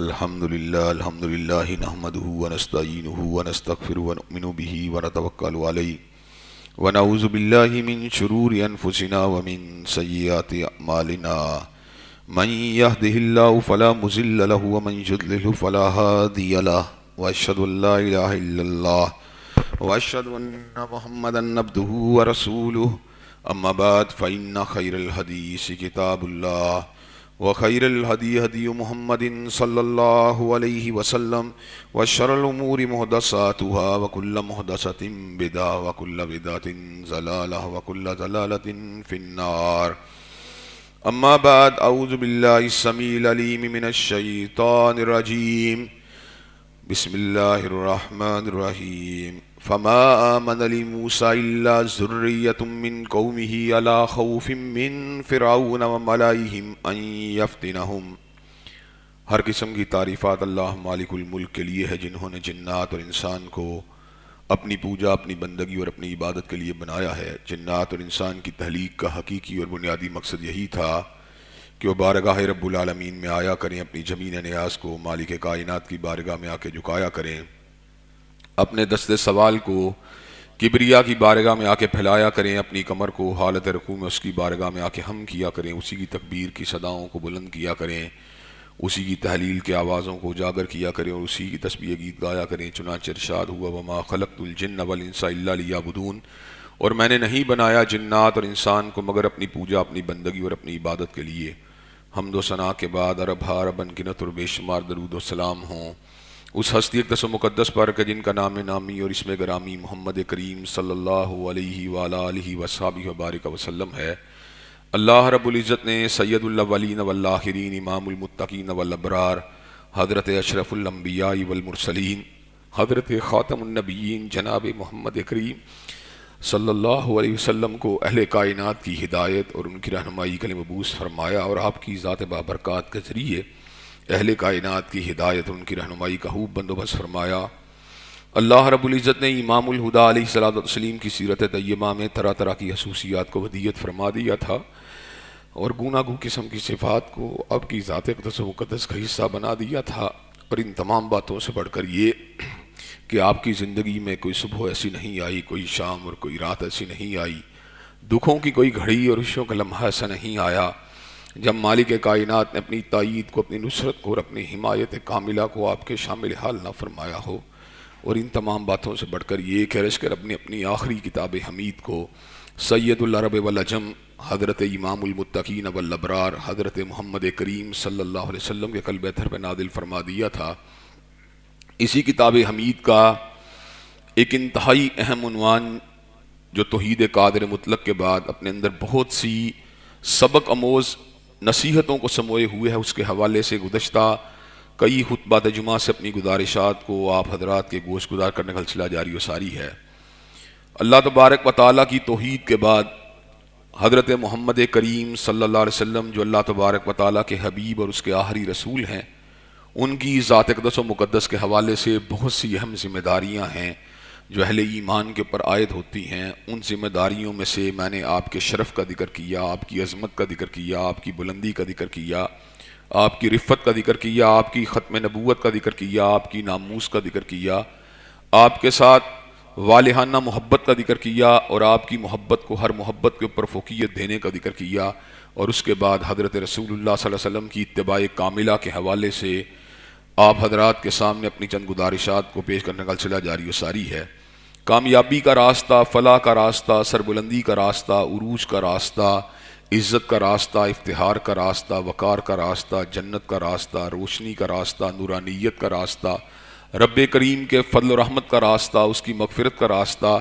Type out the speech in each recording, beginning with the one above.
الحمد للہ نحمده ونستعینه ونستغفره ونؤمن به ونتوکل علیہ ونعوذ باللہ من شرور انفسنا ومن سیئات اعمالنا من يهده الله فلا مضل له ومن يضلل فلا هادي له واشهد ان لا اله الا الله واشهد ان محمدا عبده ورسوله اما بعد فان خير الحديث كتاب الله وخير الهدي هدي محمد صلى الله عليه وسلم وشر الأمور محدثاتها وكل محدثة بدعة وكل بدعة ضلالة وكل ضلالة في النار. أما بعد أعوذ بالله السميع العليم من الشيطان الرجيم. بسم الله الرحمن الرحيم. فما آمن لموسى إلا ذرية من قومه على خوف من فرعون وملئهم أن يفتنهم. ہر قسم کی تعریفات اللہ مالک الملک کے لیے ہے جنہوں نے جنات اور انسان کو اپنی پوجا، اپنی بندگی اور اپنی عبادت کے لیے بنایا ہے. جنات اور انسان کی تخلیق کا حقیقی اور بنیادی مقصد یہی تھا کہ وہ بارگاہ رب العالمین میں آیا کریں، اپنی جمین نیاز کو مالک کائنات کی بارگاہ میں آ کے جھکایا کریں، اپنے دست سوال کو کبریا کی بارگاہ میں آ کے پھیلایا کریں، اپنی کمر کو حالت رکوع میں اس کی بارگاہ میں آ کے ہم کیا کریں، اسی کی تکبیر کی صداؤں کو بلند کیا کریں، اسی کی تحلیل کے آوازوں کو اجاگر کیا کریں اور اسی کی تسبیح گیت گایا کریں. چنانچہ ارشاد ہوا وما خلقت الجن والانس الا لیعبدون، اور میں نے نہیں بنایا جنات اور انسان کو مگر اپنی پوجا، اپنی بندگی اور اپنی عبادت کے لیے. حمد و ثنا کے بعد عرب ہا رب انگنت اور بے شمار درود و سلام ہوں اس ہستی اقدس و مقدس پر کہ جن کا نام نامی اور اسم گرامی محمد کریم صلی اللہ علیہ وآلہ وصحبہ وبارک وسلم ہے. اللہ رب العزت نے سید الاولین والآخرین امام المتقین والابرار حضرت اشرف الانبیاء والمرسلین حضرت خاتم النبیین جناب محمد کریم صلی اللہ علیہ وسلم کو اہل کائنات کی ہدایت اور ان کی رہنمائی کے لیے مبعوث فرمایا، اور آپ کی ذات بابرکات کے ذریعے اہل کائنات کی ہدایت اور ان کی رہنمائی کا خوب بندوبست فرمایا. اللہ رب العزت نے امام الہدیٰ علیہ الصلوۃ والتسلیم کی سیرت طیبہ میں طرح طرح کی خصوصیات کو ودیت فرما دیا تھا اور گوناگوں قسم کی صفات کو آپ کی ذات اقدس و مقدس کا حصہ بنا دیا تھا. اور ان تمام باتوں سے بڑھ کر یہ کہ آپ کی زندگی میں کوئی صبح ایسی نہیں آئی، کوئی شام اور کوئی رات ایسی نہیں آئی، دکھوں کی کوئی گھڑی اور خوشیوں کا لمحہ ایسا نہیں آیا جب مالک کائنات نے اپنی تائید کو، اپنی نصرت کو اور اپنی حمایت کاملہ کو آپ کے شامل حال نہ فرمایا ہو. اور ان تمام باتوں سے بڑھ کر یہ کہ رش کر اپنی آخری کتاب حمید کو سید العرب والعجم حضرت امام المتقین والابرار حضرت محمد کریم صلی اللہ علیہ وسلم کے قلب اطہر پہ نازل فرما دیا تھا. اسی کتاب حمید کا ایک انتہائی اہم عنوان جو توحید قادر مطلق کے بعد اپنے اندر بہت سی سبق آموز نصیحتوں کو سموئے ہوئے ہے، اس کے حوالے سے گزشتہ کئی خطبات جمعہ سے اپنی گزارشات کو آپ حضرات کے گوش گزار کرنے کا سلسلہ جاری و ساری ہے. اللہ تبارک و تعالیٰ کی توحید کے بعد حضرت محمد کریم صلی اللہ علیہ وسلم جو اللہ تبارک و تعالیٰ کے حبیب اور اس کے آخری رسول ہیں، ان کی ذات اقدس و مقدس کے حوالے سے بہت سی اہم ذمہ داریاں ہیں جو اہل ایمان کے اوپر عائد ہوتی ہیں. ان ذمہ داریوں میں سے میں نے آپ کے شرف کا ذکر کیا، آپ کی عظمت کا ذکر کیا، آپ کی بلندی کا ذکر کیا، آپ کی رفت کا ذکر کیا، آپ کی ختم نبوت کا ذکر کیا، آپ کی ناموس کا ذکر کیا، آپ کے ساتھ والہانہ محبت کا ذکر کیا اور آپ کی محبت کو ہر محبت کے اوپر فوقیت دینے کا ذکر کیا. اور اس کے بعد حضرت رسول اللہ صلی اللہ علیہ وسلم کی اتباع کاملہ کے حوالے سے آپ حضرات کے سامنے اپنی چند گزارشات کو پیش کرنے کا سلسلہ جاری و ساری ہے. کامیابی کا راستہ، فلاح کا راستہ، سربلندی کا راستہ، عروج کا راستہ، عزت کا راستہ، افتخار کا راستہ، وقار کا راستہ، جنت کا راستہ، روشنی کا راستہ، نورانیت کا راستہ، رب کریم کے فضل و رحمت کا راستہ، اس کی مغفرت کا راستہ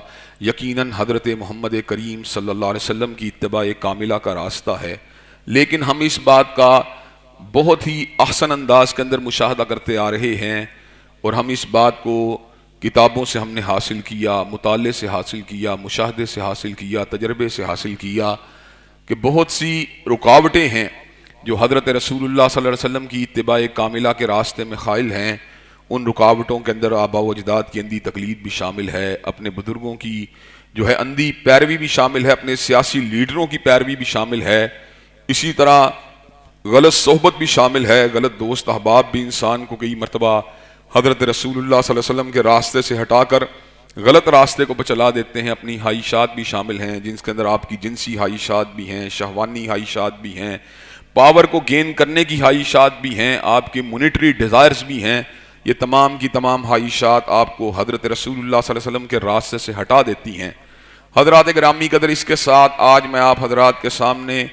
یقیناً حضرت محمد کریم صلی اللہ علیہ وسلم کی اتباع کاملہ کا راستہ ہے. لیکن ہم اس بات کا بہت ہی احسن انداز کے اندر مشاہدہ کرتے آ رہے ہیں اور ہم اس بات کو کتابوں سے ہم نے حاصل کیا، مطالعے سے حاصل کیا، مشاہدے سے حاصل کیا، تجربے سے حاصل کیا کہ بہت سی رکاوٹیں ہیں جو حضرت رسول اللہ صلی اللہ علیہ وسلم کی اتباع کاملہ کے راستے میں حائل ہیں. ان رکاوٹوں کے اندر آباء و اجداد کی اندھی تقلید بھی شامل ہے، اپنے بزرگوں کی جو ہے اندھی پیروی بھی شامل ہے، اپنے سیاسی لیڈروں کی پیروی بھی شامل ہے. اسی طرح غلط صحبت بھی شامل ہے، غلط دوست احباب بھی انسان کو کئی مرتبہ حضرت رسول اللہ صلی اللہ علیہ وسلم کے راستے سے ہٹا کر غلط راستے کو چلا دیتے ہیں۔ اپنی خواہشات بھی شامل ہیں جن کے اندر آپ کی جنسی خواہشات بھی ہیں، شہوانی خواہشات بھی ہیں، پاور کو گین کرنے کی خواہشات بھی ہیں، آپ کے مونیٹری ڈیزائرز بھی ہیں۔ یہ تمام کی تمام خواہشات آپ کو حضرت رسول اللہ صلی اللہ علیہ وسلم کے راستے سے ہٹا دیتی ہیں۔ حضرات گرامی قدر، اس کے ساتھ آج میں آپ حضرات کے سامنے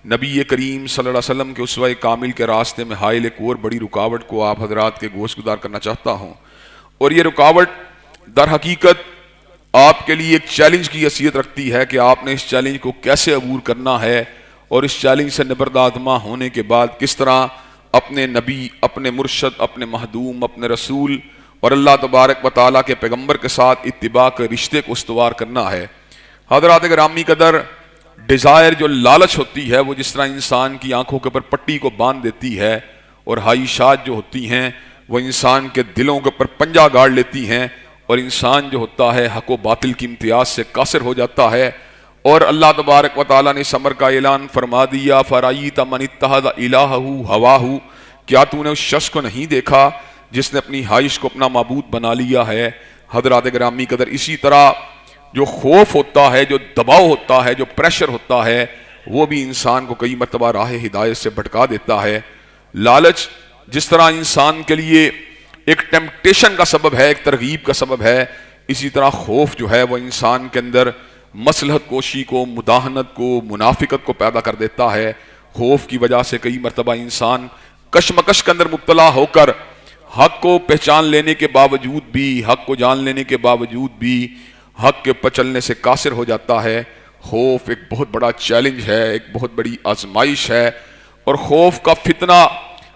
نبی کریم صلی اللہ علیہ وسلم کے اسوہ کامل کے راستے میں حائل ایک اور بڑی رکاوٹ کو آپ حضرات کے گوش گزار کرنا چاہتا ہوں، اور یہ رکاوٹ در حقیقت آپ کے لیے ایک چیلنج کی حیثیت رکھتی ہے کہ آپ نے اس چیلنج کو کیسے عبور کرنا ہے، اور اس چیلنج سے نبردآزما ہونے کے بعد کس طرح اپنے نبی، اپنے مرشد، اپنے مخدوم، اپنے رسول اور اللہ تبارک و تعالیٰ کے پیغمبر کے ساتھ اتباع کے رشتے کو استوار کرنا ہے۔ حضرات گرامی قدر، ڈیزائر جو لالچ ہوتی ہے وہ جس طرح انسان کی آنکھوں کے اوپر پٹی کو باندھ دیتی ہے، اور خواہشات جو ہوتی ہیں وہ انسان کے دلوں کے اوپر پنجہ گاڑ لیتی ہیں، اور انسان جو ہوتا ہے حق و باطل کی امتیاز سے قاصر ہو جاتا ہے۔ اور اللہ تبارک و تعالیٰ نے اس امر کا اعلان فرما دیا، فَرَأَيْتَ مَنِ اتَّخَذَ إِلَٰهَهُ هَوَاهُ، کیا تو نے اس شخص کو نہیں دیکھا جس نے اپنی خواہش کو اپنا معبود بنا لیا ہے۔ حضرات گرامی قدر، اسی طرح جو خوف ہوتا ہے، جو دباؤ ہوتا ہے، جو پریشر ہوتا ہے، وہ بھی انسان کو کئی مرتبہ راہ ہدایت سے بھٹکا دیتا ہے۔ لالچ جس طرح انسان کے لیے ایک ٹیمپٹیشن کا سبب ہے، ایک ترغیب کا سبب ہے، اسی طرح خوف جو ہے وہ انسان کے اندر مصلحت کوشی کو، مداہنت کو، منافقت کو پیدا کر دیتا ہے۔ خوف کی وجہ سے کئی مرتبہ انسان کشمکش کے اندر مبتلا ہو کر حق کو پہچان لینے کے باوجود بھی، حق کو جان لینے کے باوجود بھی حق کے پچلنے سے قاصر ہو جاتا ہے۔ خوف ایک بہت بڑا چیلنج ہے، ایک بہت بڑی آزمائش ہے، اور خوف کا فتنہ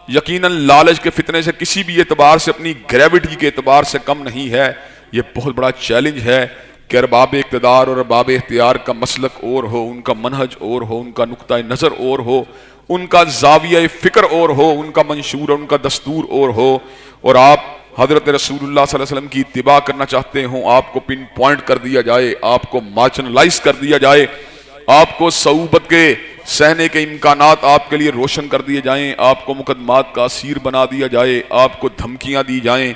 یقیناً لالچ کے فتنے سے کسی بھی اعتبار سے، اپنی گریوٹی کے اعتبار سے کم نہیں ہے۔ یہ بہت بڑا چیلنج ہے کہ ارباب اقتدار اور ارباب اختیار کا مسلک اور ہو، ان کا منہج اور ہو، ان کا نقطہ نظر اور ہو، ان کا زاویہ فکر اور ہو، ان کا منشور اور ان کا دستور اور ہو، اور آپ حضرت رسول اللہ صلی اللہ علیہ وسلم کی اتباع کرنا چاہتے ہوں، آپ کو پن پوائنٹ کر دیا جائے، آپ کو مارجنلائز کر دیا جائے، آپ کو صعوبت کے سہنے کے امکانات آپ کے لیے روشن کر دیے جائیں، آپ کو مقدمات کا اسیر بنا دیا جائے، آپ کو دھمکیاں دی جائیں،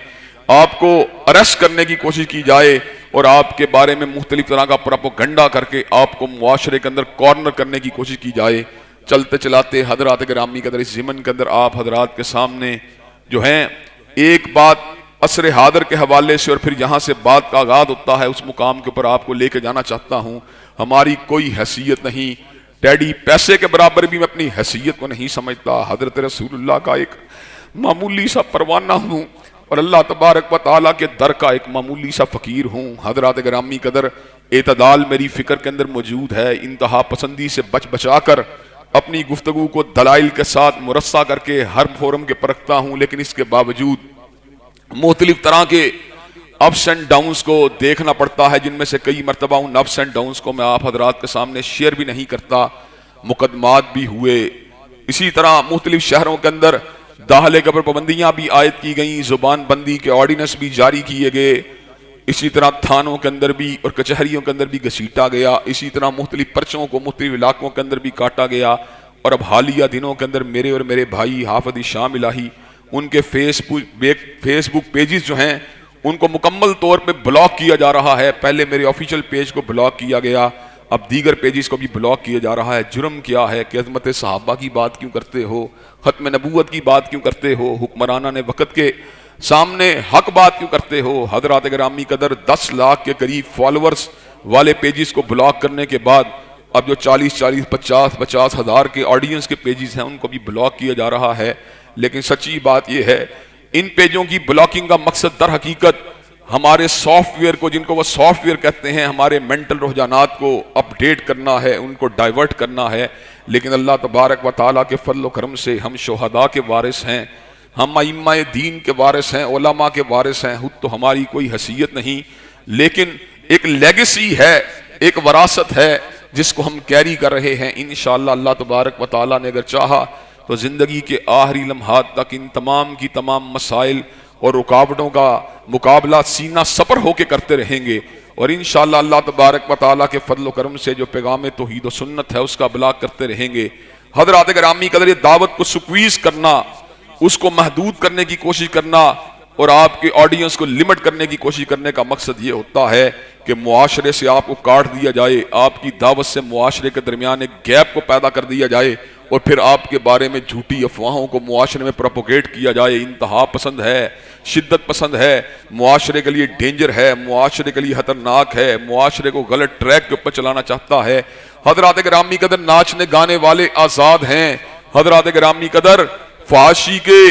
آپ کو اریسٹ کرنے کی کوشش کی جائے، اور آپ کے بارے میں مختلف طرح کا پروپیگنڈا کر کے آپ کو معاشرے کے اندر کارنر کرنے کی کوشش کی جائے۔ چلتے چلاتے حضرات گرامی قدر، اس ضمن کے اندر آپ حضرات کے سامنے جو ہیں ایک بات عصر حاضر کے حوالے سے، اور پھر یہاں سے بات کا آغاز ہوتا ہے، اس مقام کے اوپر آپ کو لے کے جانا چاہتا ہوں۔ ہماری کوئی حیثیت نہیں، ٹیڈی پیسے کے برابر بھی میں اپنی حیثیت کو نہیں سمجھتا، حضرت رسول اللہ کا ایک معمولی سا پروانہ ہوں، اور اللہ تبارک و تعالیٰ کے در کا ایک معمولی سا فقیر ہوں۔ حضرات گرامی قدر، اعتدال میری فکر کے اندر موجود ہے، انتہا پسندی سے بچا کر اپنی گفتگو کو دلائل کے ساتھ مرصع کر کے ہر فورم کے پرکھتا ہوں، لیکن اس کے باوجود مختلف طرح کے اپس اینڈ ڈاؤنز کو دیکھنا پڑتا ہے، جن میں سے کئی مرتبہ ان اپس اینڈ ڈاؤنز کو میں آپ حضرات کے سامنے شیئر بھی نہیں کرتا۔ مقدمات بھی ہوئے، اسی طرح مختلف شہروں کے اندر داخلے کے پر پابندیاں بھی عائد کی گئیں، زبان بندی کے آرڈیننس بھی جاری کیے گئے، اسی طرح تھانوں کے اندر بھی اور کچہریوں کے اندر بھی گھسیٹا گیا، اسی طرح مختلف پرچوں کو مختلف علاقوں کے اندر بھی کاٹا گیا، اور اب حالیہ دنوں کے اندر میرے اور میرے بھائی حافظ شام الہی، ان کے فیس بک پیجز جو ہیں ان کو مکمل طور پہ بلاک کیا جا رہا ہے۔ پہلے میرے آفیشیل پیج کو بلاک کیا گیا، اب دیگر پیجز کو بھی بلاک کیا جا رہا ہے۔ جرم کیا ہے کہ عظمت صحابہ کی بات کیوں کرتے ہو، ختم نبوت کی بات کیوں کرتے ہو، حکمرانہ نے وقت کے سامنے حق بات کیوں کرتے ہو۔ حضرات گرامی قدر، 10 لاکھ کے قریب فالوورز والے پیجز کو بلاک کرنے کے بعد اب جو 40 50 ہزار کے آڈینس کے پیجز ہیں ان کو بھی بلاک کیا جا رہا ہے۔ لیکن سچی بات یہ ہے، ان پیجوں کی بلاکنگ کا مقصد در حقیقت ہمارے سافٹ ویئر کو، جن کو وہ سافٹ ویئر کہتے ہیں، ہمارے مینٹل رجحانات کو اپ ڈیٹ کرنا ہے، ان کو ڈائیورٹ کرنا ہے۔ لیکن اللہ تبارک و تعالیٰ کے فضل و کرم سے ہم شہداء کے وارث ہیں، ہم ائمہ دین کے وارث ہیں، علماء کے وارث ہیں۔ خود تو ہماری کوئی حیثیت نہیں، لیکن ایک لیگیسی ہے، ایک وراثت ہے جس کو ہم کیری کر رہے ہیں۔ انشاءاللہ اللہ تبارک و تعالیٰ نے اگر چاہا تو زندگی کے آخری لمحات تک ان تمام کی تمام مسائل اور رکاوٹوں کا مقابلہ سینہ سپر ہو کے کرتے رہیں گے، اور انشاءاللہ اللہ تبارک و تعالیٰ کے فضل و کرم سے جو پیغام توحید و سنت ہے اس کا ابلاغ کرتے رہیں گے۔ حضرات گرامی قدر یہ دعوت کو سکویز کرنا، اس کو محدود کرنے کی کوشش کرنا اور آپ کے آڈینس کو لمٹ کرنے کی کوشش کرنے کا مقصد یہ ہوتا ہے کہ معاشرے سے آپ کو کاٹ دیا جائے، آپ کی دعوت سے معاشرے کے درمیان ایک گیپ کو پیدا کر دیا جائے اور پھر آپ کے بارے میں جھوٹی افواہوں کو معاشرے میں پروپوگیٹ کیا جائے۔ انتہا پسند ہے، شدت پسند ہے، معاشرے کے لیے ڈینجر ہے، معاشرے کے لیے خطرناک ہے، معاشرے کو غلط ٹریک کے اوپر چلانا چاہتا ہے۔ حضرات گرامی قدر ناچنے گانے والے آزاد ہیں، حضرات گرامی قدر فحاشی کے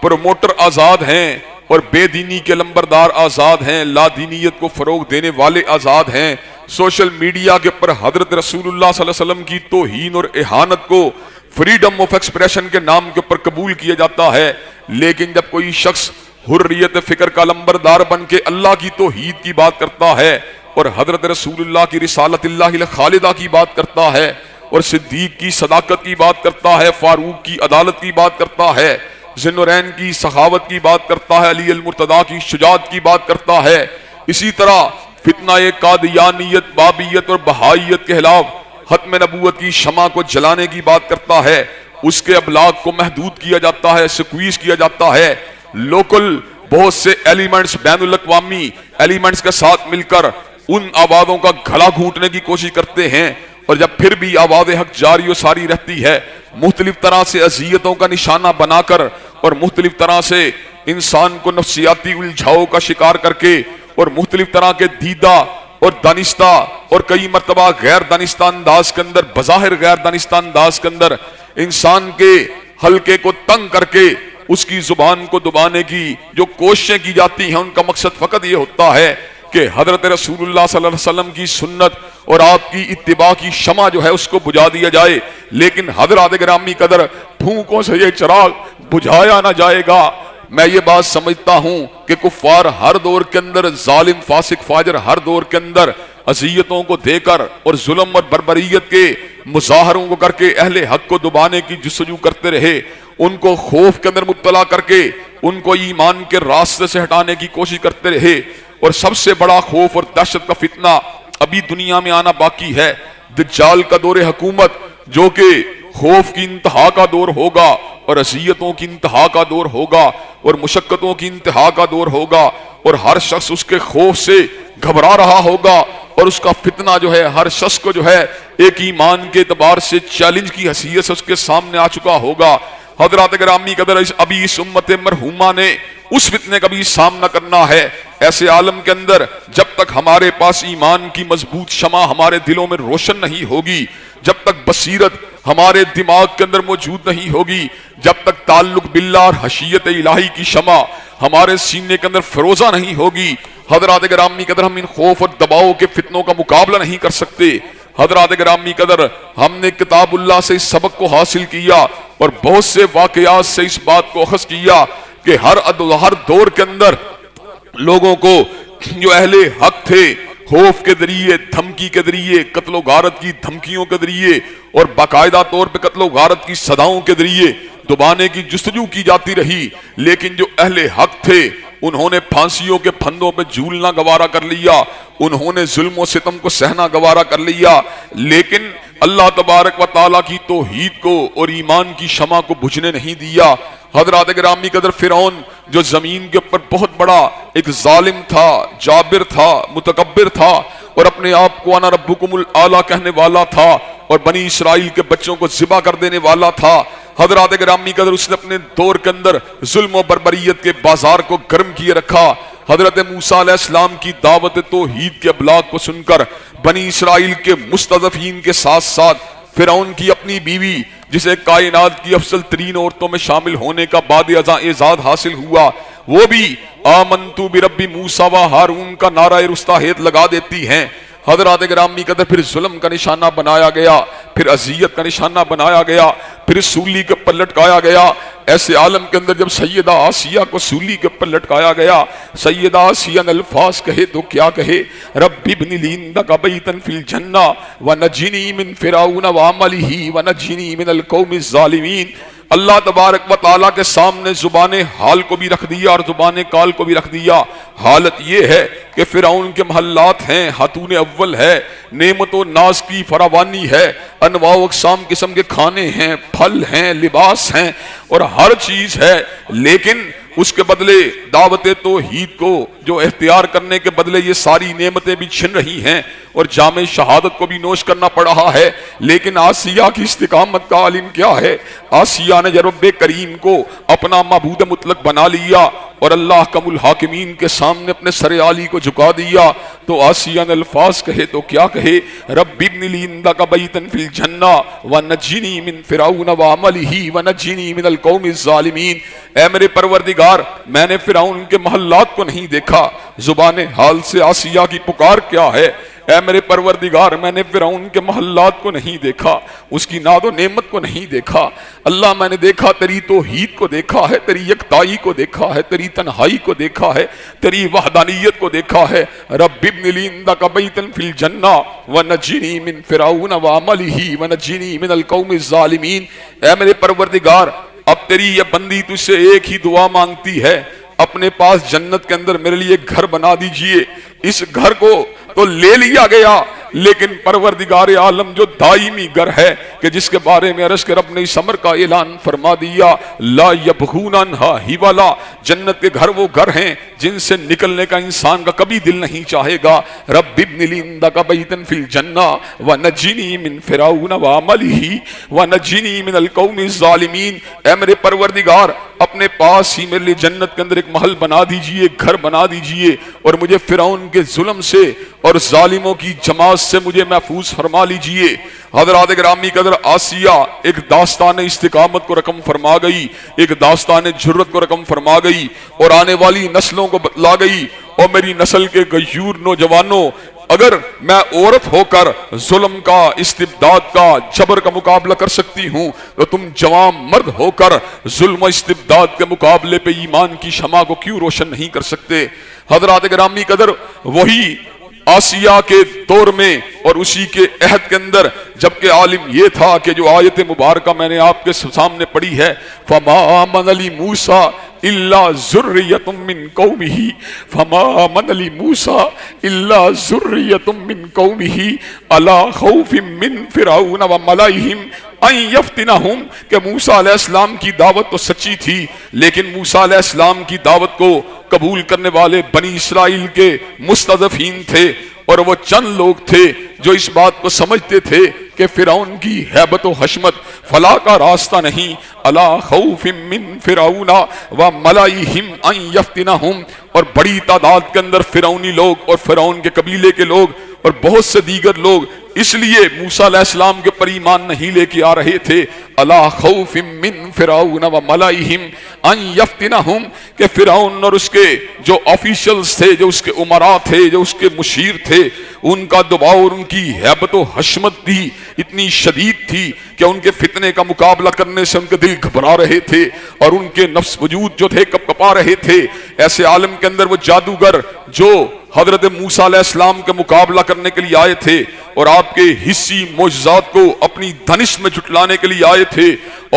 پروموٹر آزاد ہیں اور بے دینی کے لمبردار آزاد ہیں، لا دینیت کو فروغ دینے والے آزاد ہیں۔ سوشل میڈیا کے پر حضرت رسول اللہ صلی اللہ علیہ وسلم کی توہین اور اہانت کو فریڈم آف ایکسپریشن کے نام کے اوپر قبول کیا جاتا ہے، لیکن جب کوئی شخص حریت فکر کا لمبردار بن کے اللہ کی توحید کی بات کرتا ہے اور حضرت رسول اللہ کی رسالت اللہ الخالدہ کی بات کرتا ہے اور صدیق کی صداقت کی بات کرتا ہے، فاروق کی عدالت کی بات کرتا ہے، ذوالنورین کی سخاوت کی بات کرتا ہے، علی المرتضیٰ کی شجاعت کی بات کرتا ہے، اسی طرح فتنہ قادیانیت، بابیت اور بہائیت کے خلاف ختم نبوت کی شمع کو جلانے کی بات کرتا ہے، اس کے ابلاغ کو محدود کیا جاتا ہے، سکویز کیا جاتا ہے۔ لوکل بہت سے ایلیمنٹس، بین الاقوامی ایلیمنٹس کے ساتھ مل کر ان آوازوں کا گھڑا گھونٹنے کی کوشش کرتے ہیں، اور جب پھر بھی آواز حق جاری و ساری رہتی ہے، مختلف طرح سے اذیتوں کا نشانہ بنا کر اور مختلف طرح سے انسان کو نفسیاتی الجھاؤ کا شکار کر کے اور مختلف طرح کے دیدہ اور دانستہ اور کئی مرتبہ غیر دانستہ انداز کے اندر، بظاہر غیر دانستہ انداز کے اندر انسان کے حلقے کو تنگ کر کے اس کی زبان کو دبانے کی جو کوششیں کی جاتی ہیں، ان کا مقصد فقط یہ ہوتا ہے کہ حضرت رسول اللہ صلی اللہ علیہ وسلم کی سنت اور آپ کی اتباع کی شمع جو ہے اس کو بجھا دیا جائے، لیکن حضرات گرامی قدر پھونکوں سے یہ چراغ بجھایا نہ جائے گا۔ میں یہ بات سمجھتا ہوں کہ کفار ہر دور کے اندر، ظالم فاسق فاجر ہر دور کے اندر اذیتوں کو دے کر اور ظلم اور بربریت کے مظاہروں کو کر کے اہل حق کو دبانے کی جستجو کرتے رہے، ان کو خوف کے اندر مبتلا کر کے ان کو ایمان کے راستے سے ہٹانے کی کوشش کرتے رہے، اور سب سے بڑا خوف اور دہشت کا فتنہ ابھی دنیا میں آنا باقی ہے، دجال کا دور حکومت، جو کہ خوف کی انتہا کا دور ہوگا اور اذیتوں کی انتہا کا دور ہوگا اور مشقتوں کی انتہا کا دور ہوگا، اور ہر شخص اس کے خوف سے گھبرا رہا ہوگا، اور اس کا فتنہ جو ہے ہر شخص کو جو ہے ایک ایمان کے اعتبار سے چیلنج کی حیثیت سے اس کے سامنے آ چکا ہوگا۔ حضرات گرامی قدر ابھی اس امت مرحومہ نے اس فتنے کا بھی سامنا کرنا ہے۔ ایسے عالم کے اندر جب تک ہمارے پاس ایمان کی مضبوط شمع ہمارے دلوں میں روشن نہیں ہوگی، جب تک بصیرت ہمارے دماغ کے اندر موجود نہیں ہوگی، جب تک تعلق باللہ اور خشیت الہی کی شمع ہمارے سینے کے اندر فروزہ نہیں ہوگی، حضرات گرامی قدر ہم ان خوف اور دباؤ کے فتنوں کا مقابلہ نہیں کر سکتے۔ حضرات گرامی قدر ہم نے کتاب اللہ سے اس سبق کو حاصل کیا اور بہت سے واقعات سے اس بات کو اخذ کیا کہ ہر دور کے اندر لوگوں کو جو اہل حق تھے، خوف کے ذریعے، دھمکی کے ذریعے، قتل و غارت کی دھمکیوں کے ذریعے اور باقاعدہ طور پہ قتل و غارت کی صداؤں کے ذریعے دبانے کی جستجو کی جاتی رہی، لیکن جو اہل حق تھے انہوں نے پھانسیوں کے پھندوں پہ جھولنا گوارا کر لیا، انہوں نے ظلم و ستم کو سہنا گوارا کر لیا، لیکن اللہ تبارک و تعالیٰ کی توحید کو اور ایمان کی شمع کو بجھنے نہیں دیا۔ حضرات گرامی قدر فرعون جو زمین کے اوپر بہت بڑا ایک ظالم تھا، جابر تھا، متکبر تھا اور اپنے آپ کو انا ربکم الاعلیٰ کہنے والا تھا اور بنی اسرائیل کے بچوں کو ذبح کر دینے والا تھا، حضرات گرامی قدر اس نے اپنے دور کے اندر ظلم و بربریت کے بازار کو گرم کیے رکھا۔ حضرت موسیٰ علیہ السلام کی دعوت توحید کے ابلاغ کو سن کر بنی اسرائیل کے مستضعفین کے ساتھ ساتھ فرعون کی اپنی بیوی، جسے کائنات کی افضل ترین عورتوں میں شامل ہونے کا بعد ازاں اعزاز حاصل ہوا، وہ بھی آمنتو برب موسیٰ و ہارون کا نعرہ رستاحیت لگا دیتی ہیں۔ حضرات گرامی قدر پھر ظلم کا نشانہ بنایا گیا، پھر اذیت کا نشانہ بنایا گیا، پھر سولی کے اوپر لٹکایا گیا۔ ایسے عالم کے اندر جب سیدہ آسیہ کو سولی کے اوپر لٹکایا گیا، سیدہ آسیہ نے الفاظ کہے تو کیا کہے، رب ابن لی عندک بیتا فی الجنہ ونجنی من فرعون وعملہ ونجنی من القوم الظالمین۔ اللہ تبارک و تعالیٰ کے سامنے زبان حال کو بھی رکھ دیا اور زبان قال کو بھی رکھ دیا۔ حالت یہ ہے کہ فرعون کے محلات ہیں، خاتون اول ہے، نعمت و ناز کی فراوانی ہے، انواع و اقسام قسم کے کھانے ہیں، پھل ہیں، لباس ہیں اور ہر چیز ہے، لیکن اس کے بدلے دعوت توحید کو جو اختیار کرنے کے بدلے یہ ساری نعمتیں بھی چھن رہی ہیں اور جام شہادت کو بھی نوش کرنا پڑ رہا ہے۔ لیکن آسیہ کی استقامت کا عالم کیا ہے؟ آسیہ نے جب رب کریم کو اپنا معبود مطلق بنا لیا اور اللہ کم الحاکمین کے سامنے اپنے سر عالی کو جھکا دیا تو آسیہ نے الفاظ کہے تو کیا کہے؟ رب ابن لی عندک بیتا فی الجنہ ونجنی من فرعون وعملہ ونجنی من القوم الظالمین۔ اے میرے پروردگار، میں نے فرعون کے محلات کو نہیں دیکھا۔ زبان حال سے آسیہ کی پکار کیا ہے؟ اے میرے پروردگار، میں نے فرعون کے محلات کو نہیں دیکھا، اس کی ناد و نعمت کو نہیں دیکھا۔ اللہ، میں نے دیکھا تیری توحید کو دیکھا ہے، تیری یکتائی کو دیکھا ہے، تیری تنہائی کو دیکھا ہے، تیری وحدانیت کو دیکھا ہے۔ رب ابن لی عندک بیتا فی الجنہ ونجنی من فرعون وعملہ ونجنی من القوم الظالمین۔ اے میرے پروردگار، اب تیری یہ بندی تجھ سے ایک ہی دعا مانگتی ہے، اپنے پاس جنت کے اندر میرے لیے گھر بنا دیجئے۔ اس گھر کو تو لے لیا گیا، لیکن پروردگار عالم جو دائمی گھر ہے کہ جس کے بارے میں عرش کے رب نے اس امر کا اعلان فرما دیا، لا یبغون عنہا حولا، جنت کے گھر وہ گھر ہیں جن سے نکلنے کا انسان کا کبھی دل نہیں چاہے گا۔ رب ابن لی عندک بیتا فی الجنہ ونجنی من فرعون وعملہ ونجنی من القوم الظالمین۔ اے میرے پروردگار، اپنے پاس ہی میرے لیے جنت کے اندر ایک محل بنا دیجئے، گھر بنا دیجئے، اور مجھے فرعون کے ظلم سے اور ظالموں کی جماعت سے مجھے محفوظ فرما لیجئے۔ حضرات گرامی قدر، آسیہ ایک داستان استقامت کو رقم فرما گئی، ایک داستان جرت کو رقم فرما گئی اور آنے والی نسلوں کو بتلا گئی، اور میری نسل کے غیور نوجوانوں، اگر میں عورت ہو کر ظلم کا، استبداد کا، جبر کا مقابلہ کر سکتی ہوں تو تم جوان مرد ہو کر ظلم و استبداد کے مقابلے پہ ایمان کی شمع کو کیوں روشن نہیں کر سکتے؟ حضرات گرامی قدر، وہی آسیہ کے دور میں اور اسی کے عہد کے اندر جبکہ عالم یہ تھا کہ جو آیت مبارکہ میں نے آپ کے سامنے پڑھی ہے، فما آمن لموسیٰ الا ذریۃ من قومہ، فما آمن لموسیٰ الا ذریۃ من قومہ علی خوف من فرعون وملئہم ان یفتنہم، کہ موسیٰ علیہ السلام کی دعوت تو سچی تھی، لیکن موسیٰ علیہ السلام کی دعوت کو قبول کرنے والے بنی اسرائیل کے مستضعفین تھے، اور وہ چند لوگ تھے جو اس بات کو سمجھتے تھے کہ فرعون کی ہیبت و حشمت فلاح کا راستہ نہیں، الا خوف من فرعون وملئہم ان یفتنہم، اور بڑی تعداد کے اندر فرعونی لوگ اور فرعون کے قبیلے کے لوگ اور بہت سے دیگر لوگ اس لیے موسیٰ علیہ السلام کے پر ایمان نہیں لے کے آ رہے تھے، الا خوف من فرعون وملئہم ان یفتنہم، کہ فرعون اور اس کے جو آفیشلز تھے، جو اس کے امراء تھے، جو اس کے مشیر تھے، ان کا دباؤ اور ان کی ہیبت و حشمت بھی اتنی شدید تھی کہ ان کے فتنے کا مقابلہ کرنے سے ان کے دل گھبرا رہے تھے اور ان کے نفس وجود جو تھے کپ کپا رہے تھے۔ ایسے عالم کے اندر وہ جادوگر جو حضرت موسیٰ علیہ السلام کے مقابلہ کرنے کے لیے آئے تھے اور آپ کے حصی معجزات کو اپنی دھنش میں جھٹلانے کے لیے آئے تھے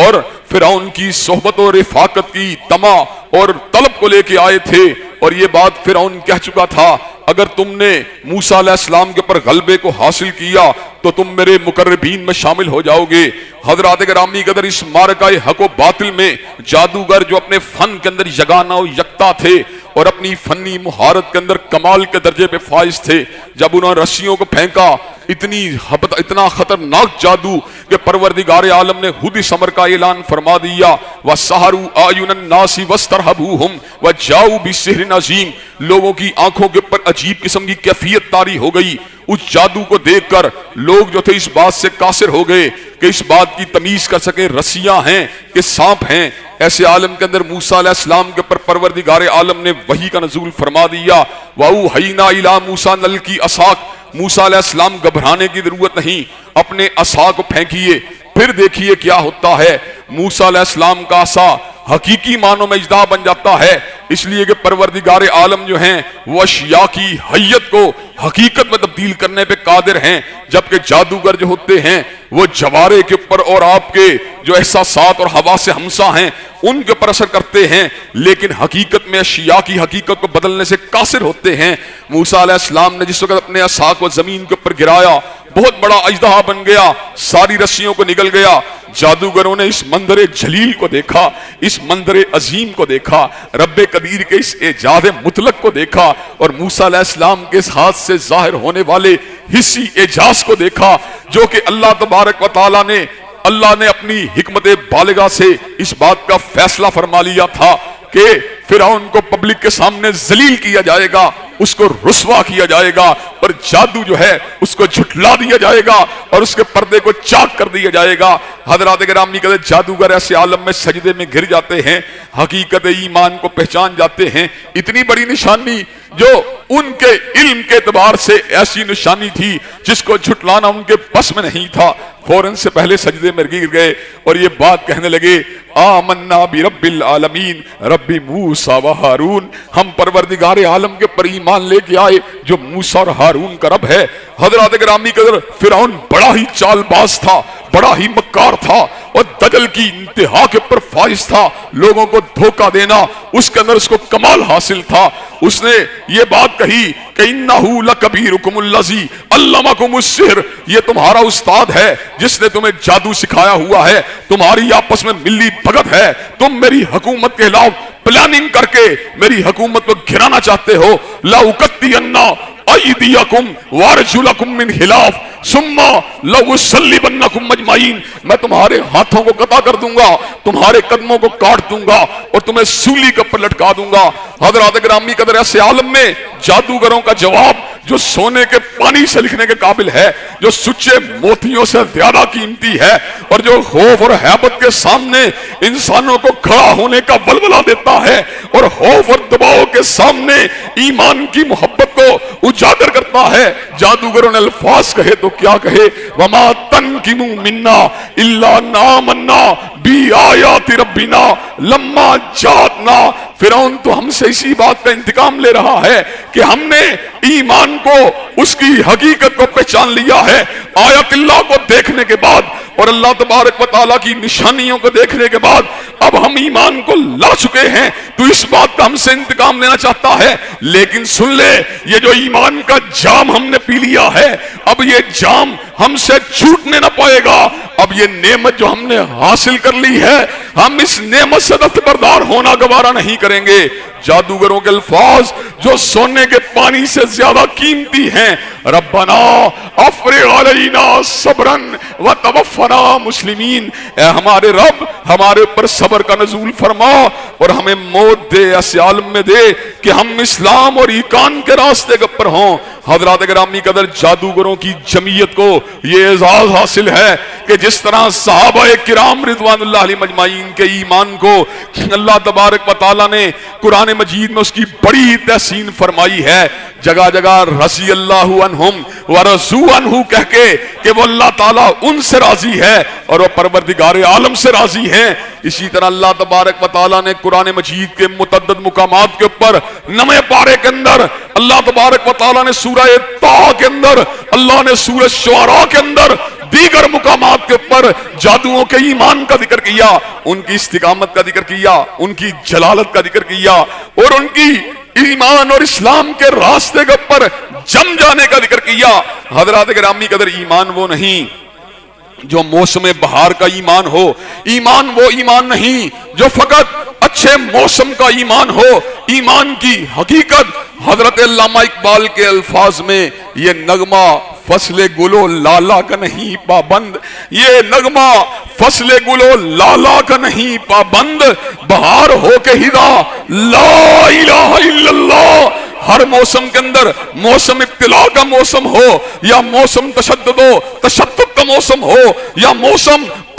اور فرعون کی صحبت اور رفاقت کی طمع اور طلب کو لے کے آئے تھے، اور یہ بات فرعون کہہ چکا تھا، اگر تم نے موسیٰ علیہ السلام کے پر غلبے کو حاصل کیا تو تم میرے مقربین میں شامل ہو جاؤ گے۔ حضرات گرامی قدر، اس معرکہ حق و باطل میں جادوگر جو اپنے فن کے اندر یگانہ و یکتا تھے اور اپنی فنی مہارت کے اندر کمال کے درجے پہ فائز تھے، جب انہوں نے رسیوں کو پھینکا، اتنا خطرناک جادو کہ پروردگار عالم نے خود اس امر کا اعلان فرما دیا، وَسَحَرُوا أَعْيُنَ النَّاسِ وَاسْتَرْهَبُوهُمْ وَجَاءُوا بِسِحْرٍ عَظِيمٍ، لوگوں کی آنکھوں کے اوپر عجیب قسم کی کیفیت طاری ہو گئی۔ اس جادو کو دیکھ کر لوگ جو تھے اس بات سے قاصر ہو گئے کہ اس بات کی تمیز کر سکیں رسیاں ہیں کہ سانپ ہیں۔ ایسے عالم کے اندر موسیٰ علیہ السلام کے پر پروردگار عالم نے وحی کا نزول فرما دیا، وَأَوْحَيْنَا إِلَىٰ مُوسَىٰ أَنْ أَلْقِ عَصَاكَ، موسیٰ علیہ السلام گھبرانے کی ضرورت نہیں، اپنے عصا کو پھینکیے، پھر دیکھیے کیا ہوتا ہے۔ موسیٰ علیہ السلام کا عصا حقیقی معنوں میں اجدہا بن جاتا ہے، اس لیے کہ پروردگار عالم جو ہیں وہ اشیاء کی حیت کو حقیقت میں تبدیل کرنے پہ قادر ہیں، جبکہ جادوگر جو ہوتے ہیں وہ جوارے کے اوپر اور آپ کے جو احساسات اور حواس ہمسا ہیں ان کے اوپر اثر کرتے ہیں، لیکن حقیقت میں اشیاء کی حقیقت کو بدلنے سے قاصر ہوتے ہیں۔ موسیٰ علیہ السلام نے جس وقت اپنے عصا کو زمین کے اوپر گرایا، بہت بڑا اژدہا بن گیا، ساری رسیوں کو نگل گیا۔ جادوگروں نے اس منظر جلیل کو دیکھا، اس منظر عظیم کو دیکھا، رب قدیر کے اس اعجاز مطلق کو دیکھا، اور موسیٰ علیہ السلام کے اس ہاتھ سے ظاہر ہونے والے حسی اعجاز کو دیکھا، جو کہ اللہ تبارک و تعالیٰ نے اپنی حکمت بالغہ سے اس بات کا فیصلہ فرما لیا تھا کہ فرعون کو پبلک کے سامنے ذلیل کیا جائے گا، اس کو رسوا کیا جائے گا، اور جادو جو ہے اس کو جھٹلا دیا جائے گا اور اس کے پردے کو چاک کر دیا جائے گا۔ حضرات گرامی کہتے ہیں جادوگر ایسے عالم میں سجدے میں گر جاتے ہیں، حقیقت ایمان کو پہچان جاتے ہیں۔ اتنی بڑی نشانی جو ان کے علم کے اعتبار سے ایسی نشانی تھی جس کو جھٹلانا ان کے بس میں نہیں تھا، فوراً سے پہلے سجدے میں گر گئے اور یہ بات کہنے لگے، آمنا برب العالمین رب موسیٰ و ہارون، ہم پروردگار عالم کے پر ایمان لے کے آئے جو موسیٰ اور ہارون کا رب ہے۔ حضرات گرامی قدر فرعون بڑا ہی چال باز تھا، بڑا ہی مکار تھا اور دجل کی انتہا کے پر فائز تھا، لوگوں کو دھوکہ دینا اس کے اندر اس کو کمال حاصل تھا۔ اس نے یہ بات کہی کہ انہو لکبیرکم الذی علمکم السحر، یہ تمہارا استاد ہے جس نے تمہیں جادو سکھایا ہوا ہے، تمہاری آپس میں ملی بھگت ہے، تم میری حکومت کے خلاف پلاننگ کر کے میری حکومت کو گرانا چاہتے ہو۔ لَأُقَطِّعَنَّ أَيْدِيَكُمْ وَأَرْجُلَكُمْ مِنْ خِلَافٍ ثُمَّ لَأُصَلِّبَنَّكُمْ أَجْمَعِينَ، میں تمہارے ہاتھوں کو قطع کر دوں گا، تمہارے قدموں کو کاٹ دوں گا اور تمہیں سولی کے اوپر لٹکا دوں گا۔ حضرات گرامی قدر ایسے عالم میں جادوگروں کا جواب جو سونے کے پانی سے لکھنے کے قابل ہے، جو سچے موتیوں سے زیادہ قیمتی ہے، اور جو خوف اور ہیبت کے سامنے انسانوں کو کھڑا ہونے کا ولولہ دیتا ہے، اور خوف اور دباؤ کے سامنے ایمان کی محبت کو اجاگر کرتا ہے۔ جادوگروں نے الفاظ کہے تو کیا کہے، وَمَا تَنْقِمُوا مِنَّا إِلَّا أَنْ آمَنَّا بِآيَاتِ رَبِّنَا لَمَّا جَاءَتْنَا، فرعون تو ہم سے اسی بات کا انتقام لے رہا ہے کہ ہم نے ایمان کو، اس کی حقیقت کو پہچان لیا ہے، آیت اللہ کو دیکھنے کے بعد اور اللہ تبارک و تعالیٰ کی نشانیوں کو دیکھنے کے بعد اب ہم ایمان کو لا چکے ہیں، تو اس بات کا ہم سے انتقام لینا چاہتا ہے۔ لیکن سن لے، یہ جو ایمان کا جام ہم نے پی لیا ہے، اب یہ جام ہم سے چھوٹنے نہ پائے گا۔ اب یہ نعمت جو ہم نے حاصل کر لی ہے، ہم اس نعمت سے دستبردار ہونا گوارا نہیں کریں گے۔ جادوگروں کے الفاظ جو سونے کے پانی سے زیادہ قیمتی ہیں، ربنا افرغ علینا صبرا وتوفنا مسلمین، اے ہمارے رب ہمارے اوپر صبر کا نزول فرما اور ہمیں موت دے، ایسے عالم میں دے کہ ہم اسلام اور ایمان کے راستے کے اوپر ہوں۔ حضرات گرامی قدر جادوگروں کی جمعیت کو یہ اعزاز حاصل ہے کہ جس طرح صحابہ کرام رضوان اللہ علیہ مجمعین کے ایمان کو اللہ تبارک و تعالیٰ نے قرآن مجید میں اس کی بڑی تحسین فرمائی ہے، جگہ جگہ رضی اللہ عنہم ورضوا عنہ کہہ کے کہ وہ اللہ تعالیٰ ان سے راضی ہے اور وہ پروردگار عالم سے راضی ہیں، اسی طرح اللہ تبارک و تعالیٰ نے قرآن مجید کے متعدد مقامات کے اوپر 9 پارے کے اندر اللہ تبارک و تعالیٰ نے سورہ طٰ کے اندر، اللہ نے سورہ شعراء کے اندر، دیگر مقامات کے اوپر جادوؤں کے ایمان کا ذکر کیا، ان کی استقامت کا ذکر کیا، ان کی جلالت کا ذکر کیا اور ان کی ایمان اور اسلام کے راستے کے اوپر جم جانے کا ذکر کیا۔ حضرات گرامی قدر ایمان وہ نہیں جو موسم بہار کا ایمان ہو، ایمان وہ ایمان نہیں جو فقط اچھے موسم کا ایمان ہو، ایمان کی حقیقت حضرت علامہ اقبال کے الفاظ میں یہ نغمہ فصل گلو لالا کا نہیں پابند، یہ نغمہ فصل گلو لالا کا نہیں پابند، بہار ہو کے ہدا لا الہ الا اللہ۔ ہر موسم کے اندر، موسم ابتلا کا موسم ہو یا موسم تشدد کا موسم ہو یا موسم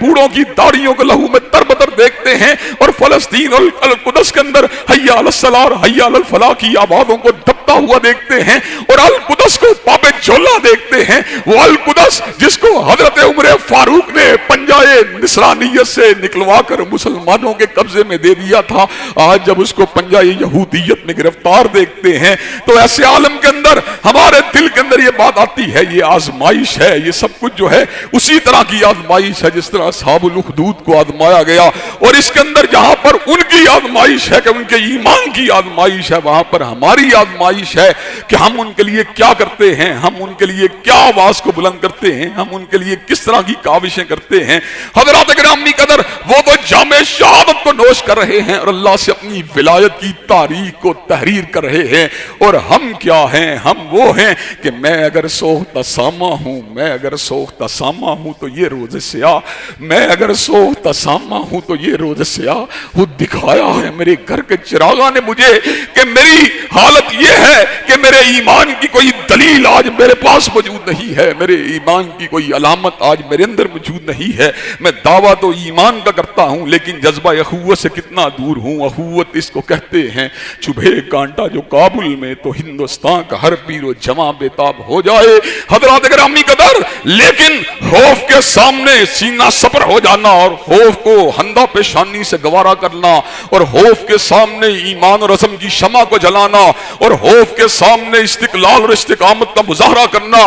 بوڑھوں کی داڑھیوں کو لہو میں تربتر دیکھتے ہیں، اور فلسطین اور القدس کے اندر حی علی الصلاۃ اور حی علی الفلاح کی آوازوں کو دبتا ہوا دیکھتے ہیں، اور القدس کو پاپ جھولا دیکھتے ہیں، وہ القدس جس کو حضرت عمر فاروق نے پنجائے نصرانیت سے نکلوا کر مسلمانوں کے قبضے میں دے دیا تھا، آج جب اس کو پنجائے یہودیت میں گرفتار دیکھتے ہیں تو ایسے عالم کے اندر ہمارے دل کے اندر یہ بات آتی ہے، یہ آزمائش ہے، یہ سب کچھ جو ہے اسی طرح کی آزمائش ہے جس طرح اصحاب الاخدود کو آزمایا گیا، اور اس کے اندر جہاں پر ان کی آزمائش ہے کہ ان کے ایمان کی آزمائش ہے، وہاں پر ہماری آزمائش ہے کہ ہم ان کے لیے کیا کرتے ہیں، ہم ان کے لیے کیا آواز کو بلند کرتے ہیں، ہم ان کے لیے کس طرح کی کاوشیں کرتے ہیں۔ حضرات گرامی قدر، وہ تو جام شہادت کو نوش کر رہے ہیں اور اللہ سے اپنی ولایت کی تاریخ کو تحریر کر رہے ہیں، اور ہم کیا ہیں؟ ہم وہ ہیں کہ میں اگر سوختہ سامہ ہوں، میں اگر سوختہ سامہ ہوں تو یہ روز سیاہ، میں اگر سوختہ سامہ ہوں تو یہ روز سیاہ، وہ دکھایا ہے میرے گھر کے چراغاں نے مجھے کہ میری حالت یہ ہے کہ میرے ایمان کی کوئی دلیل آج میرے پاس موجود نہیں ہے، میرے ایمان کی کوئی علامت آج میرے اندر موجود نہیں ہے، میں دعویٰ تو ایمان کا کرتا ہوں لیکن جذبہ اخوت سے کتنا دور ہوں۔ اخوت اس کو کہتے ہیں چبھے کانٹا جو کابل میں تو ہندوستان کا ہر پیر و جمع بیتاب ہو جائے۔ حضرات گرامی قدر، لیکن خوف کے سامنے سینہ سپر ہو جانا اور خوف کو ہندہ پیشانی سے گوارا کرنا، اور خوف کے سامنے ایمان اور عزم کی شمع کو جلانا، اور خوف کے سامنے استقلال اور استقامت کا مظاہرہ کرنا،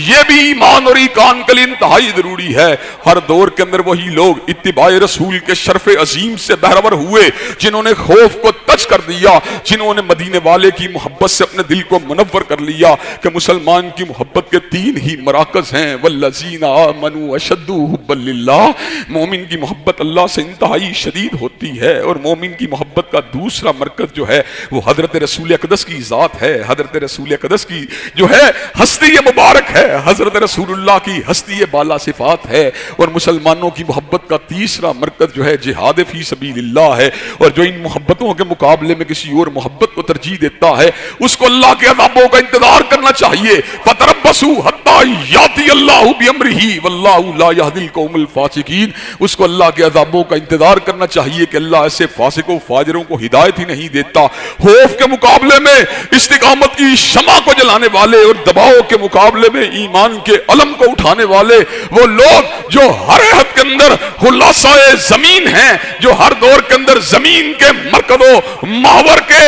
یہ بھی ایمان اور ایقان کے لیے انتہائی ضروری ہے۔ ہر دور کے اندر وہی لوگ اتباع رسول کے شرف عظیم سے بہرور ہوئے جنہوں نے خوف کو تج کر دیا، جنہوں نے مدینے والے کی محبت سے اپنے دل کو منور کر لیا کہ مسلمان کی محبت کے تین ہی مراکز ہیں، والذین آمنوا اشد حبا للہ، مومن کی محبت اللہ سے انتہائی شدید ہوتی ہے، اور مومن کی محبت کا دوسرا مرکز جو ہے وہ حضرت رسول اقدس کی ذات ہے، حضرت رسول اقدس کی جو ہے ہستی مبارک ہے، حضرت رسول اللہ کی ہستی بالا صفات ہے، اور مسلمانوں کی محبت کا تیسرا مرکز جو ہے جہاد فی سبیل اللہ ہے، اور جو ان محبتوں کے مقابلے میں کسی اور محبت کو ترجیح دیتا ہے اس کو اللہ کے عذابوں کا انتظار کرنا چاہیے۔ فَتَرَبَّصُوا حَتَّى يَأْتِيَ اللَّهُ بِأَمْرِهِ وَاللَّهُ لَا يَهْدِي الْقَوْمَ الْفَاسِقِينَ، اس کو اللہ کے عذابوں کا انتظار کرنا چاہیے کہ اللہ ایسے فاسقوں فاجروں کو ہدایت ہی نہیں دیتا۔ خوف کے مقابلے میں استقامت کی شمع کو جلانے والے، اور دباؤ کے مقابلے میں ایمان کے علم کو اٹھانے والے وہ لوگ جو ہر حد کے اندر خلاصہ زمین ہیں، جو ہر دور کے اندر زمین کے مرکز و محور کے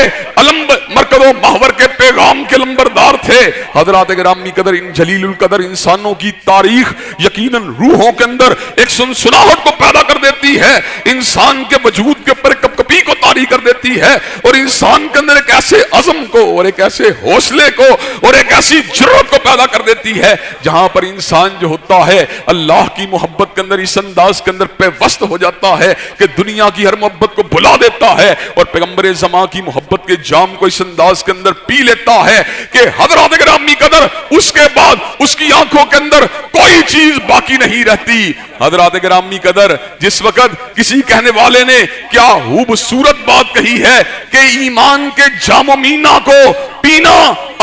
مرکز و محور کے پیغام کے لمبردار تھے۔ حضرات گرامی قدر، ان جلیل القدر انسانوں کی تاریخ یقیناً روحوں کے اندر ایک سنسناہٹ کو پیدا کر دیتی ہے، انسان کے وجود کے اوپر کپ کپی کو طاری کر دیتی ہے، اور انسان کے اندر ایک ایسے عزم کو اور ایک ایسے حوصلے کو اور ایک ایسی جرأت کو پیدا کر دیتی ہے جہاں پر انسان جو ہوتا ہے اللہ کی محبت کے اندر اس انداز کے اندر پیوست ہو جاتا ہے کہ دنیا کی ہر محبت کو بھلا دیتا ہے، اور پیغمبر زمان کی محبت کے جام کو اس انداز کے اندر پی لیتا ہے کہ حضرات گرامی قدر اس کے بعد اس کی آنکھوں کے اندر کوئی چیز باقی نہیں رہتی۔ حضرات گرامی قدر، جس وقت کسی کہنے والے نے کیا خوبصورت بات کہی ہے کہ ایمان کے جام و مینا کو پینا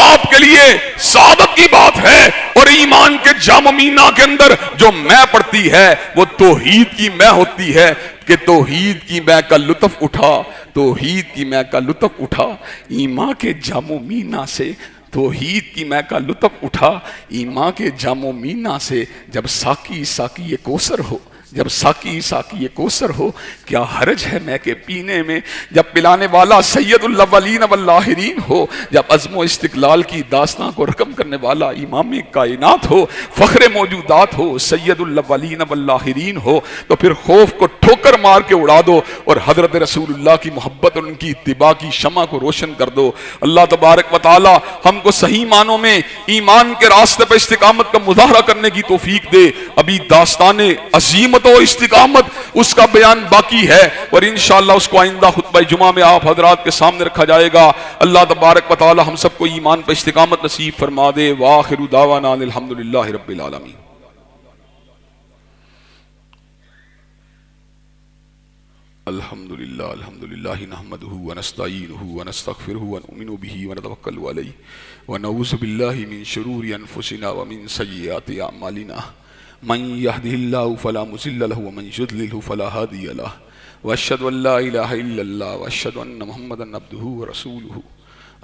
آپ کے لیے سعادت کی بات ہے، اور ایمان کے جام و مینا کے اندر جو میں پڑتی ہے وہ توحید کی میں ہوتی ہے کہ توحید کی میں کا لطف اٹھا، توحید کی میں کا لطف اٹھا ایمان کے جام و مینا سے، توحید کی میں کا لطف اٹھا ایمان کے جام و مینا سے۔ جب ساقی ساقی یہ کوثر ہو، جب ساقی ساقی یہ کوثر ہو، کیا حرج ہے میں کے پینے میں؟ جب پلانے والا سید الاولین والآخرین ہو، جب عزم و استقلال کی داستان کو رقم کرنے والا امام کائنات ہو، فخر موجودات ہو، سید الاولین والآخرین ہو، تو پھر خوف کو ٹھوکر مار کے اڑا دو اور حضرت رسول اللہ کی محبت اور ان کی اتباع کی شمع کو روشن کر دو۔ اللہ تبارک و تعالی ہم کو صحیح معنوں میں ایمان کے راستے پر استقامت کا مظاہرہ کرنے کی توفیق دے۔ ابھی داستان عظیمت و استقامت اس کا بیان باقی ہے، اور انشاءاللہ اس کو آئندہ خطبہ جمعہ میں آپ حضرات کے سامنے رکھا جائے گا۔ اللہ تبارک و تعالی ہم سب کو ایمان پر استقامت نصیب فرما دے۔ وآخر دعوانا الحمدللہ رب العالمین۔ الحمدللہ نحمده ونستعینه ونستغفره ونؤمن به ونتوکل علیہ ونعوذ باللہ من شرور انفسنا ومن سیئات اعمالنا من يهده الله فلا مضل له ومن يضلل فلا هادي له واشهد ان لا اله الا الله واشهد ان محمدا عبده ورسوله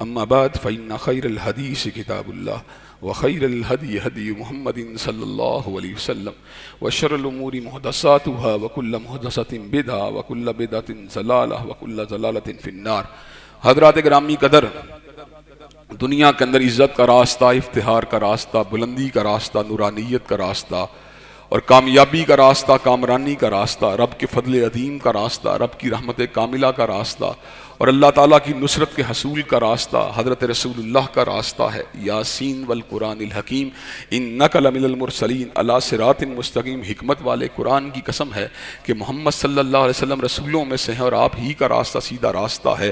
اما بعد فان خير الحديث كتاب الله وخير الهدي هدي محمد صلى الله عليه وسلم وشر الامور محدثاتها وكل محدثة بدعة وكل بدعة ضلالة وكل ضلالة في النار۔ حضرات گرامی قدر، دنیا کے اندر عزت کا راستہ، افتخار کا راستہ، بلندی کا راستہ، نورانیت کا راستہ اور کامیابی کا راستہ، کامرانی کا راستہ، رب کے فضل عظیم کا راستہ، رب کی رحمت کاملہ کا راستہ اور اللہ تعالیٰ کی نصرت کے حصول کا راستہ حضرت رسول اللہ کا راستہ ہے۔ یاسین والقرآن الحکیم انک لمن المرسلین علی صراط مستقیم، حکمت والے قرآن کی قسم ہے کہ محمد صلی اللہ علیہ وسلم رسولوں میں سے ہیں اور آپ ہی کا راستہ سیدھا راستہ ہے۔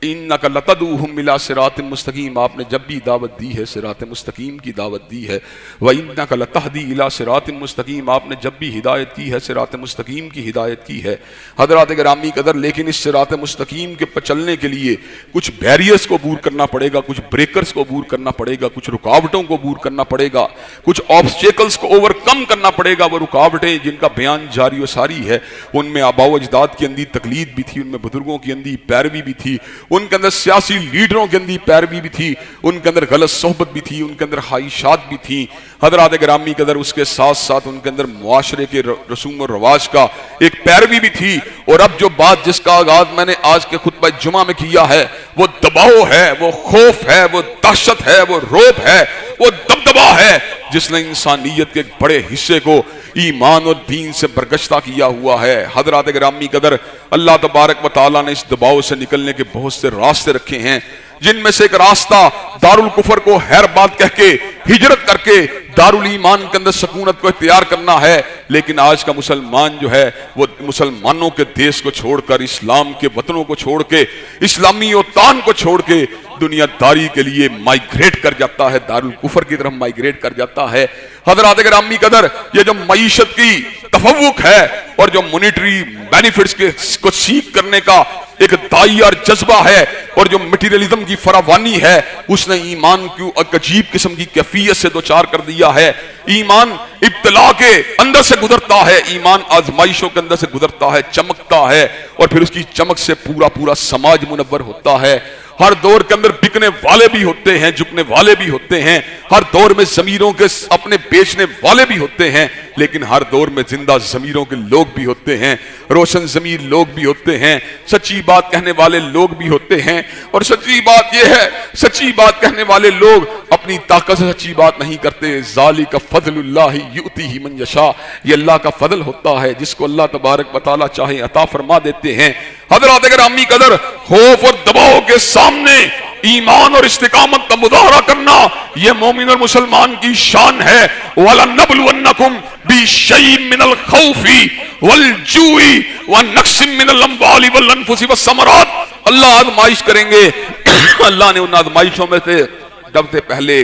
انک لتدعوہم الی صراط مستقیم، آپ نے جب بھی دعوت دی ہے صراط مستقیم کی دعوت دی ہے۔ وانک لتہدی الی صراط مستقیم، آپ نے جب بھی ہدایت کی ہے صراط مستقیم کی ہدایت کی ہے۔ حضرات گرامی قدر، لیکن اس صراط مستقیم کے پر چلنے کے لیے کچھ بیریئرز کو عبور کرنا پڑے گا، کچھ بریکرز کو عبور کرنا پڑے گا، کچھ رکاوٹوں کو عبور کرنا پڑے گا، کچھ آبسٹیکلز کو اوور کم کرنا پڑے گا۔ وہ رکاوٹیں جن کا بیان جاری و ساری ہے، ان میں آباء و اجداد کی اندھی تقلید بھی تھی، ان میں بزرگوں کی اندھی پیروی بھی تھی، ان کے اندر سیاسی لیڈروں کے اندر پیروی بھی تھی، ان کے اندر غلط صحبت بھی تھی، ان کے اندر خواہشات بھی تھیں۔ حضرات گرامی قدر، اس کے ساتھ ساتھ ان کے اندر معاشرے کے رسوم و رواج کا ایک پیروی بھی تھی۔ اور اب جو بات جس کا آغاز میں نے آج کے خطبہ جمعہ میں کیا ہے، وہ دباؤ ہے، وہ خوف ہے، وہ دہشت ہے، وہ رعب ہے، وہ دبدبا ہے جس نے انسانیت کے ایک بڑے حصے کو ایمان اور دین سے برگشتہ کیا ہوا ہے۔ حضرات گرامی قدر، اللہ تبارک و تعالیٰ نے اس دباؤ سے نکلنے کے بہت سے راستے رکھے ہیں، جن میں سے ایک راستہ دارالکفر کو حیرباد کہہ کے ہجرت کر کے دارالایمان کے اندر سکونت کو اختیار کرنا ہے۔ لیکن آج کا مسلمان جو ہے وہ مسلمانوں کے دیش کو چھوڑ کر، اسلام کے وطنوں کو چھوڑ کے، اسلامی اوطان کو چھوڑ کے دنیا داری کے لیے مائیگریٹ کر جاتا ہے، دارالکفر کی طرف مائیگریٹ کر جاتا ہے۔ حضرات گرامی قدر، یہ جو معیشت کی تفوق ہے اور جو مونیٹری بینیفٹس کو سیکھ کرنے کا ایک دائی اور جذبہ ہے اور جو میٹیریلزم کی فراوانی ہے، اس نے ایمان کو ایک عجیب قسم کی کیفیت سے دوچار کر دیا ہے۔ ایمان ابتلا کے اندر سے گزرتا ہے، ایمان آزمائشوں کے اندر سے گزرتا ہے، چمکتا ہے اور پھر اس کی چمک سے پورا سماج منور ہوتا ہے۔ ہر دور کے اندر بکنے والے بھی ہوتے ہیں، جھکنے والے بھی ہوتے ہیں، ہر دور میں ضمیروں کے اپنے بیچنے والے بھی ہوتے ہیں، لیکن ہر دور میں زندہ ضمیروں کے لوگ بھی ہوتے ہیں، روشن ضمیر لوگ بھی ہوتے ہیں، سچی بات کہنے والے لوگ بھی ہوتے ہیں۔ اور سچی بات یہ ہے، سچی بات کہنے والے لوگ اپنی طاقت سے سچی بات نہیں کرتے۔ ذالک فضل اللہ یؤتیہ من یشاء، یہ اللہ کا فضل ہوتا ہے، جس کو اللہ تبارک و تعالیٰ چاہے عطا فرما دیتے ہیں۔ حضرات اگرامی قدر، خوف اور دباؤ کے سامنے ایمان اور استقامت کا مظاہرہ کرنا یہ مومن اور مسلمان کی شان ہے۔ وَلَنَّبْلُوَنَّكُمْ بِشَيْءٍ مِّنَ الْخَوْفِ وَالْجُوعِ وَنَقْصٍ مِّنَ الْأَمْوَالِ وَالْأَنفُسِ وَالثَّمَرَاتِ، اللہ آزمائش کریں گے۔ اللہ نے ان آزمائشوں میں سے سب سے پہلے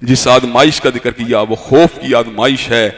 جس آزمائش کا ذکر کیا وہ خوف کی آزمائش ہے۔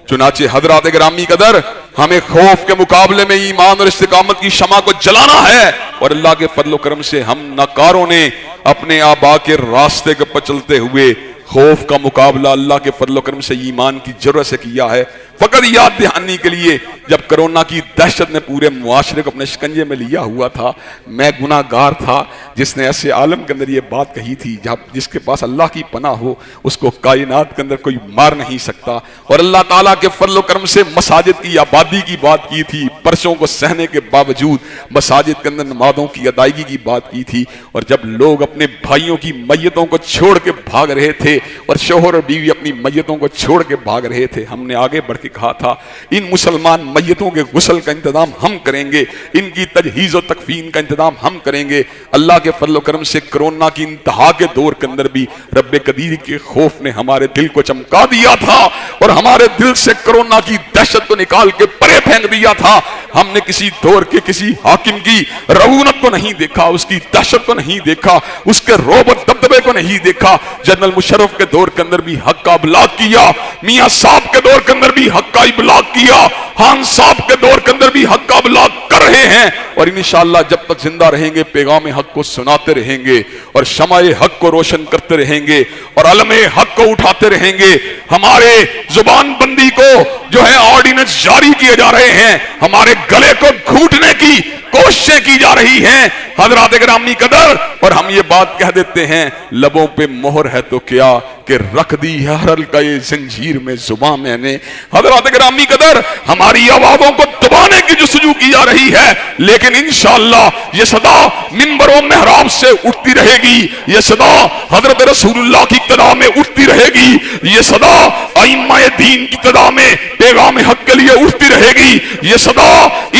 چنانچہ حضرات گرامی قدر، ہمیں خوف کے مقابلے میں ایمان اور استقامت کی شمع کو جلانا ہے، اور اللہ کے فضل و کرم سے ہم ناکاروں نے اپنے آبا کے راستے کے پر چلتے ہوئے خوف کا مقابلہ اللہ کے فضل و کرم سے ایمان کی ضرورت سے کیا ہے۔ فقط یاد دہانی کے لیے، جب کرونا کی دہشت نے پورے معاشرے کو اپنے شکنجے میں لیا ہوا تھا، میں گناہ گار تھا جس نے ایسے عالم کے اندر یہ بات کہی تھی، جس کے پاس اللہ کی پناہ ہو اس کو کائنات کے اندر کوئی مار نہیں سکتا۔ اور اللہ تعالیٰ کے فضل و کرم سے مساجد کی آبادی کی بات کی تھی، پرچوں کو سہنے کے باوجود مساجد کے اندر نمازوں کی ادائیگی کی بات کی تھی۔ اور جب لوگ اپنے بھائیوں کی میتوں کو چھوڑ کے بھاگ رہے تھے اور شوہر اور بیوی اپنی میتوں کو چھوڑ کے بھاگ رہے تھے، ہم نے آگے بڑھ کے کہا تھا ان مسلمان میتوں کے غسل کا انتظام ہم کریں گے، ان کی تجہیز و تکفین کا انتظام ہم کریں گے۔ اللہ کے فضل و کرم سے کرونا کی انتہا کے دور کے اندر بھی رب قدیر کے خوف نے ہمارے دل کو چمکا دیا تھا اور ہمارے دل سے کرونا کی دہشت کو نکال کے پرے پھینک دیا تھا۔ ہم نے کسی دور کے کسی حاکم کی رعونت کو نہیں دیکھا، اس کی دہشت کو نہیں دیکھا، اس کے رعب و دبدبے کو نہیں دیکھا۔ جنرل مشرف کے دور کے اندر بھی حق کا ابلاغ کیا، میاں صاحب کے دور کے اندر بھی حق کا ابلاغ کیا، خان صاحب کے دور کے اندر بھی حق کا ابلاغ کر رہے ہیں، اور انشاءاللہ جب تک زندہ رہیں گے پیغام حق کو سناتے رہیں گے اور شمع حق کو روشن کرتے رہیں گے اور علم حق کو اٹھاتے رہیں گے۔ ہمارے زبان بندی کو جو ہے آرڈیننس جاری کیے جا رہے ہیں، ہمارے گلے کو گھونٹنے کی کوششیں کی جا رہی ہیں حضرات گرامی قدر، اور ہم یہ بات کہہ دیتے ہیں لبوں پہ مہر ہے تو کیا کہ رکھ دی ہے ہر حلقۂ زنجیر میں زباں میں نے۔ حضرات گرامی قدر ہماری آوازوں کو دبانے کی جستجو کی جا رہی ہے، لیکن انشاءاللہ یہ صدا منبر و محراب سے اٹھتی رہے گی، یہ صدا حضرت رسول اللہ کی اقتداء میں اٹھتی رہے گی، یہ صدا ائمہ دین کی اقتداء میں پیغام حق کے لیے اٹھتی رہے گی، یہ صدا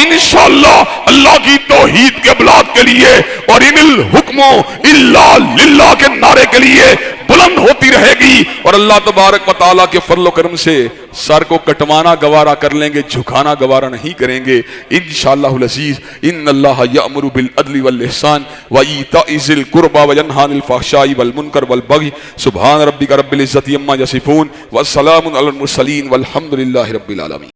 انشاءاللہ اللہ کی توحید کے ابلاغ کے لیے اور ان الحکم الا للہ کے نعرے کے لیے بلند ہوتی رہے گی، اور اللہ تبارک و تعالیٰ کے فضل و کرم سے سر کو کٹوانا گوارا کر لیں گے، جھکانا گوارا نہیں کریں گے انشاءاللہ العزیز۔ ان اللہ یأمر بالعدل والاحسان وایتاء ذی القربى وینہی عن الفحشاء والمنکر والبغی سبحان ربک رب العزة عما یصفون والسلام علی المرسلین والحمد للہ رب العالمین۔